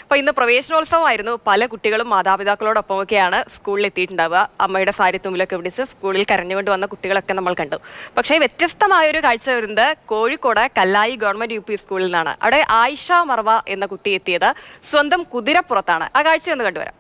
അപ്പോൾ ഇന്ന് പ്രവേശനോത്സവമായിരുന്നു. പല കുട്ടികളും മാതാപിതാക്കളോടൊപ്പമൊക്കെയാണ് സ്കൂളിൽ എത്തിയിട്ടുണ്ടാവുക. അമ്മയുടെ സാരി തുമ്പിലൊക്കെ പിടിച്ച് സ്കൂളിൽ കരഞ്ഞുകൊണ്ട് വന്ന കുട്ടികളൊക്കെ നമ്മൾ കണ്ടു. പക്ഷേ വ്യത്യസ്തമായൊരു കാഴ്ച വരുന്നത് കോഴിക്കോട് കല്ലായി ഗവൺമെന്റ് UP സ്കൂളിൽ നിന്നാണ്. അവിടെ ആയിഷ മർവ എന്ന കുട്ടി എത്തിയത് സ്വന്തം കുതിരപ്പുറത്താണ്. ആ കാഴ്ച ഒന്ന് കണ്ടുവരാം.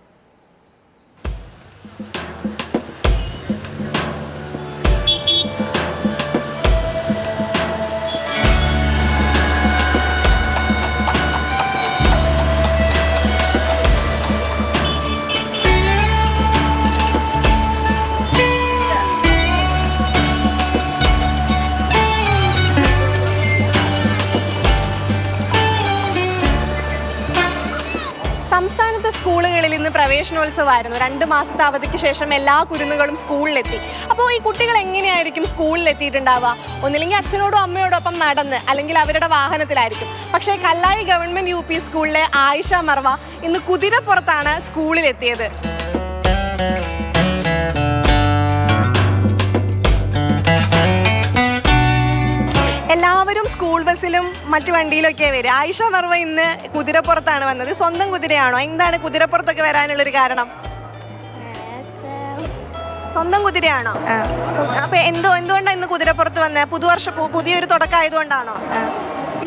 സംസ്ഥാനത്തെ സ്കൂളുകളിൽ ഇന്ന് പ്രവേശനോത്സവമായിരുന്നു. 2 മാസത്തെ അവധിക്ക് ശേഷം എല്ലാ കുരുന്നുകളും സ്കൂളിലെത്തി. അപ്പോൾ ഈ കുട്ടികൾ എങ്ങനെയായിരിക്കും സ്കൂളിൽ എത്തിയിട്ടുണ്ടാവുക? ഒന്നില്ലെങ്കിൽ അച്ഛനോടും അമ്മയോടൊപ്പം നടന്ന്, അല്ലെങ്കിൽ അവരുടെ വാഹനത്തിലായിരിക്കും. പക്ഷേ കല്ലായി ഗവൺമെന്റ് UP സ്കൂളിലെ ആയിഷ മർവ ഇന്ന് കുതിരപ്പുറത്താണ് സ്കൂളിലെത്തിയത്. എല്ലാവരും സ്കൂൾ ബസ്സിലും മറ്റു വണ്ടിയിലൊക്കെ വരും. ആയിഷ മർവ ഇന്ന് കുതിരപ്പുറത്താണ് വന്നത്. സ്വന്തം കുതിരയാണോ? എന്താണ് കുതിരപ്പുറത്തൊക്കെ വരാനുള്ളൊരു കാരണം? സ്വന്തം കുതിരയാണോ? അപ്പൊ എന്തുകൊണ്ടാണ് ഇന്ന് കുതിരപ്പുറത്ത് വന്നത്? പുതിയൊരു തുടക്കമായതുകൊണ്ടാണോ?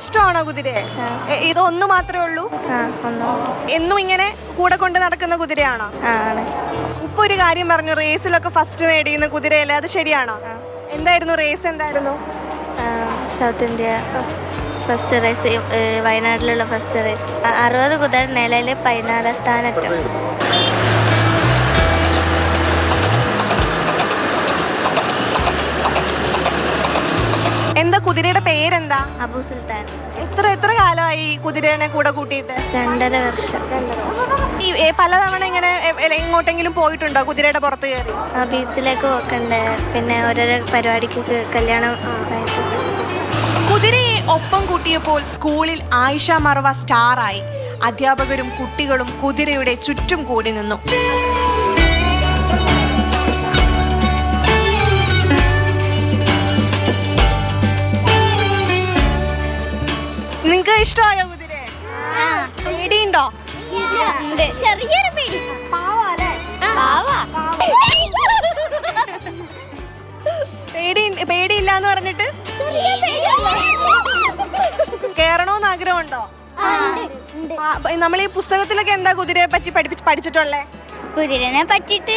ഇഷ്ടമാണോ കുതിരയെ? ഇത് ഒന്ന് മാത്രമേ ഉള്ളൂ? എന്നും ഇങ്ങനെ കൂടെ കൊണ്ട് നടക്കുന്ന കുതിരയാണോ? ഇപ്പൊ ഒരു കാര്യം പറഞ്ഞു, റേസിലൊക്കെ ഫസ്റ്റ് നേടിയുന്ന കുതിരയല്ലേ, അത് ശരിയാണോ? എന്തായിരുന്നു റേസ്? എന്തായിരുന്നു? സൗത്ത് ഇന്ത്യ ഫസ്റ്റ് റേസ്, വയനാട്ടിലുള്ള ഫസ്റ്റ് റേസ്. 60 കുതിര നിലയിൽ 14 സ്ഥാനത്തും. എന്താ കുതിരയുടെ പേരെന്താ? അബു സുൽത്താൻ. എത്ര കാലമായി കുതിരേനെ കൂടെ കൂട്ടിയിട്ട്? 2.5 വർഷം. പലതവണ ഇങ്ങനെ എങ്ങോട്ടെങ്കിലും പോയിട്ടുണ്ടോ കുതിരയുടെ പുറത്ത് കയറി? ബീച്ചിലേക്ക് പോക്കണ്ട്, പിന്നെ ഓരോരോ പരിപാടിക്ക്, കല്യാണം. കുതിരയെ ഒപ്പം കൂട്ടിയപ്പോൾ സ്കൂളിൽ ആയിഷ മർവ സ്റ്റാറായി. അധ്യാപകരും കുട്ടികളും കുതിരയുടെ ചുറ്റും കൂടി നിന്നു. നിങ്ങൾക്ക് ഇഷ്ടമായോ കുതിരയെ? പേടിയുണ്ടോ? ചെറിയൊരു പേടി. പേടിയില്ലാന്ന് പറഞ്ഞിട്ട് കേറണോന്ന് ആഗ്രഹമുണ്ടോ? നമ്മൾ ഈ പുസ്തകത്തിലൊക്കെ എന്താ കുതിരയെ പറ്റി പഠിച്ചിട്ടുള്ളേ? കുതിരനെ പറ്റിട്ട്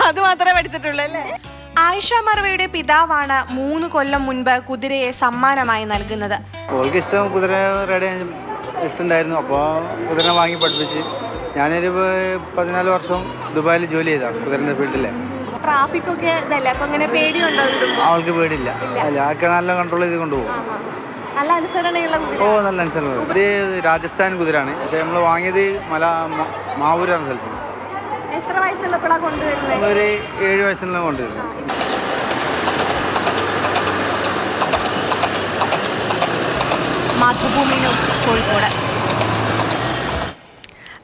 അത് മാത്രമേ പഠിച്ചിട്ടുള്ളൂ അല്ലേ? ആയിഷ മർവയുടെ പിതാവാണ് 3 കൊല്ലം മുൻപ് കുതിരയെ സമ്മാനമായി നൽകുന്നത്. ഇഷ്ടം കുതിര ഇഷ്ടമുണ്ടായിരുന്നു. അപ്പോൾ കുതിരനെ വാങ്ങി പഠിപ്പിച്ച് ഞാനൊരു 14 വർഷം ദുബായിൽ ജോലി ചെയ്താണ് കുതിരൻ്റെ ഫീൽഡിലെ. ട്രാഫിക് ഒക്കെ ഇതല്ലേ, അപ്പൊ അങ്ങനെ പേടിയുണ്ടോ? അവൾക്ക് പേടിയില്ല, ആൾക്ക് നല്ല കൺട്രോൾ ചെയ്ത് കൊണ്ടുപോകും. നല്ല അനുസരണയുള്ള കുതിര. നല്ല അനുസരണം. ഇത് രാജസ്ഥാൻ കുതിരാണ്, പക്ഷെ നമ്മൾ വാങ്ങിയത് മാവൂരാണ് സ്ഥലത്ത്. എത്ര വയസ്സുള്ളപ്പോഴാണ് കൊണ്ടുവരുന്നത്? നമ്മളൊരു 7 വയസ്സിനുള്ള കൊണ്ടുവരുന്നത്. മാതൃഭൂമി ന്യൂസ്, കോഴിക്കോട്.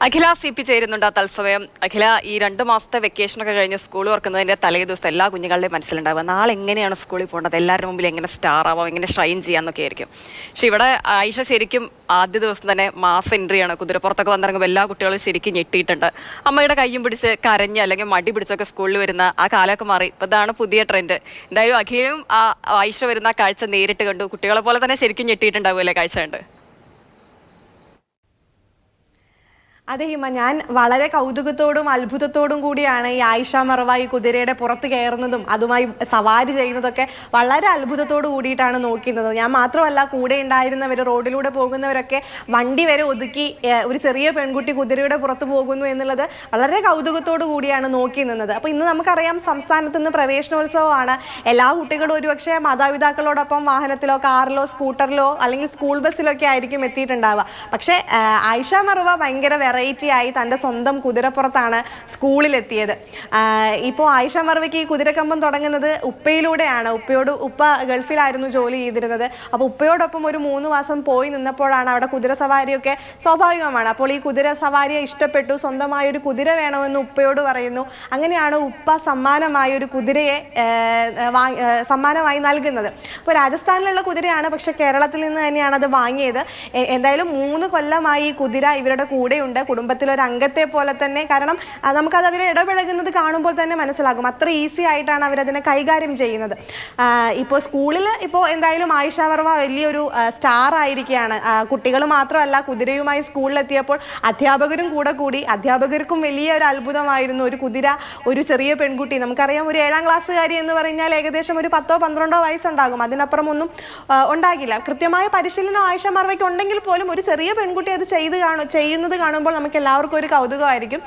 അഖില CP ചേരുന്നുണ്ട് തത്സമയം. അഖില, ഈ 2 മാസത്തെ വെക്കേഷനൊക്കെ കഴിഞ്ഞ് സ്കൂൾ തുറക്കുന്നതിന്റെ തലേ ദിവസം എല്ലാ കുഞ്ഞുങ്ങളുടെയും മനസ്സിലുണ്ടാവുക നാളെ എങ്ങനെയാണ് സ്കൂളിൽ പോകേണ്ടത്, എല്ലാവരുടെ മുമ്പിൽ എങ്ങനെ സ്റ്റാർ ആവാം, എങ്ങനെ ഷൈൻ ചെയ്യാന്നൊക്കെ ആയിരിക്കും. പക്ഷെ ഇവിടെ ആയിഷ ശരിക്കും ആദ്യ ദിവസം തന്നെ മാസ് എൻട്രിയാണ്. കുതിരപ്പുറത്തൊക്കെ വന്നിറങ്ങുമ്പോൾ എല്ലാ കുട്ടികളും ശരിക്കും ഞെട്ടിയിട്ടുണ്ട്. അമ്മയുടെ കയ്യും പിടിച്ച് കരഞ്ഞ് അല്ലെങ്കിൽ മടി പിടിച്ചൊക്കെ സ്കൂളിൽ വരുന്ന ആ കാലമൊക്കെ മാറി. ഇപ്പം ഇതാണ് പുതിയ ട്രെൻഡ്. എന്തായാലും അഖിലും ആ ആയിഷ വരുന്ന കാഴ്ച നേരിട്ട് കണ്ടു. കുട്ടികളെ പോലെ തന്നെ ശരിക്കും ഞെട്ടിയിട്ടുണ്ടാവുമല്ലേ കാഴ്ച കണ്ട്? അതെ ഹിമ, ഞാൻ വളരെ കൗതുകത്തോടും അത്ഭുതത്തോടും കൂടിയാണ് ഈ ആയിഷ മർവ ഈ കുതിരയുടെ പുറത്ത് കയറുന്നതും അതുമായി സവാരി ചെയ്യുന്നതൊക്കെ വളരെ അത്ഭുതത്തോടു കൂടിയിട്ടാണ് നോക്കുന്നത്. ഞാൻ മാത്രമല്ല, കൂടെ ഉണ്ടായിരുന്നവർ, റോഡിലൂടെ പോകുന്നവരൊക്കെ വണ്ടി വരെ ഒതുക്കി ഒരു ചെറിയ പെൺകുട്ടി കുതിരയുടെ പുറത്ത് പോകുന്നു എന്നുള്ളത് വളരെ കൗതുകത്തോടു കൂടിയാണ് നോക്കി നിന്നത്. അപ്പോൾ ഇന്ന് നമുക്കറിയാം, സംസ്ഥാനത്ത് നിന്ന് പ്രവേശനോത്സവമാണ്. എല്ലാ കുട്ടികളും ഒരുപക്ഷെ മാതാപിതാക്കളോടൊപ്പം വാഹനത്തിലോ കാറിലോ സ്കൂട്ടറിലോ അല്ലെങ്കിൽ സ്കൂൾ ബസ്സിലൊക്കെ ആയിരിക്കും എത്തിയിട്ടുണ്ടാവുക. പക്ഷേ ആയിഷ മർവ ഭയങ്കര വെറൈറ്റി ആയി തൻ്റെ സ്വന്തം കുതിരപ്പുറത്താണ് സ്കൂളിലെത്തിയത്. ഇപ്പോൾ ആയിഷ മർവയ്ക്ക് ഈ കുതിരക്കമ്പം തുടങ്ങുന്നത് ഉപ്പയിലൂടെയാണ്. ഉപ്പ ഗൾഫിലായിരുന്നു ജോലി ചെയ്തിരുന്നത്. അപ്പോൾ ഉപ്പയോടൊപ്പം ഒരു 3 മാസം പോയി നിന്നപ്പോഴാണ് അവിടെ കുതിര സവാരിയൊക്കെ സ്വാഭാവികമാണ്. അപ്പോൾ ഈ കുതിര സവാരിയെ ഇഷ്ടപ്പെട്ടു, സ്വന്തമായൊരു കുതിര വേണമെന്ന് ഉപ്പയോട് പറയുന്നു. അങ്ങനെയാണ് ഉപ്പ സമ്മാനമായ ഒരു കുതിരയെ സമ്മാനമായി നൽകുന്നത്. അപ്പോൾ രാജസ്ഥാനിലുള്ള കുതിരയാണ്, പക്ഷെ കേരളത്തിൽ നിന്ന് തന്നെയാണ് അത് വാങ്ങിയത്. എന്തായാലും 3 കൊല്ലമായി ഈ കുതിര ഇവരുടെ കൂടെയുണ്ട്, കുടുംബത്തിലൊരു അംഗത്തെ പോലെ തന്നെ. കാരണം നമുക്കത് അവരെ ഇടപഴകുന്നത് കാണുമ്പോൾ തന്നെ മനസ്സിലാകും, അത്ര ഈസി ആയിട്ടാണ് അവരതിനെ കൈകാര്യം ചെയ്യുന്നത്. ഇപ്പോൾ സ്കൂളിൽ എന്തായാലും ആയിഷ വർവ വലിയൊരു സ്റ്റാർ ആയിരിക്കുകയാണ്. കുട്ടികൾ മാത്രമല്ല, കുതിരയുമായി സ്കൂളിലെത്തിയപ്പോൾ അധ്യാപകരും കൂടി. അധ്യാപകർക്കും വലിയ ഒരു അത്ഭുതമായിരുന്നു. ഒരു കുതിര, ഒരു ചെറിയ പെൺകുട്ടി, നമുക്കറിയാം ഒരു 7ാം ക്ലാസ്സുകാരി എന്ന് പറഞ്ഞാൽ ഏകദേശം ഒരു 10-12 വയസ്സുണ്ടാകും, അതിനപ്പുറം ഒന്നും ഉണ്ടാകില്ല. കൃത്യമായ പരിശീലനം ആയിഷ മർവയ്ക്ക് ഉണ്ടെങ്കിൽ പോലും ഒരു ചെറിയ പെൺകുട്ടി അത് ചെയ്യുന്നത് കാണുമ്പോൾ നമുക്ക് എല്ലാവർക്കും ഒരു കൗതുകമായിരിക്കും.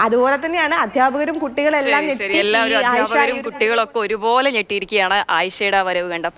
അതുപോലെ തന്നെയാണ് അധ്യാപകരും കുട്ടികളെല്ലാം എല്ലാവരും അധ്യാപകരും കുട്ടികളൊക്കെ ഒരുപോലെ ഞെട്ടിയിരിക്കുകയാണ് ആയിഷയുടെ വരവ് കണ്ടപ്പോൾ.